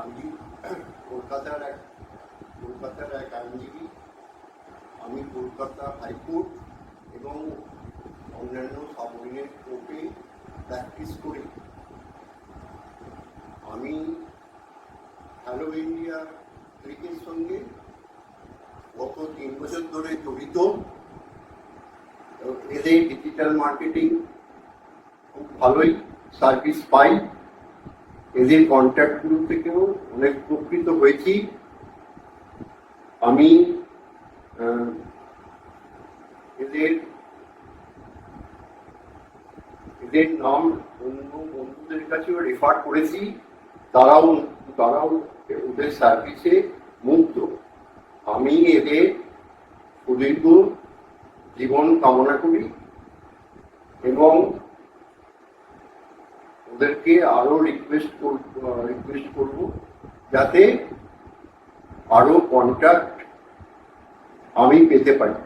আমি কলকাতার এক আইনজীবী। আমি কলকাতা হাইকোর্ট এবং অন্যান্য সাবঅর্ডিনেট কোর্টে প্র্যাকটিস করি। আমি হ্যালো ইন্ডিয়া ক্লিকের সঙ্গে গত 3 বছর ধরে জড়িত। এদের ডিজিটাল মার্কেটিং খুব ভালোই সার্ভিস পাই। এদের কন্ট্যাক্টগুলো থেকেও অনেক উপকৃত হয়েছি। আমি এদের নাম অন্য বন্ধুদের কাছেও রেফার করেছি। তারাও ওদের সার্ভিসে মুগ্ধ। আমি এদের সুদীর্ঘ জীবন কামনা করি এবং ওদেরকে আরো রিকোয়েস্ট করব যাতে আরো কন্ট্যাক্ট আমি পেতে পারি।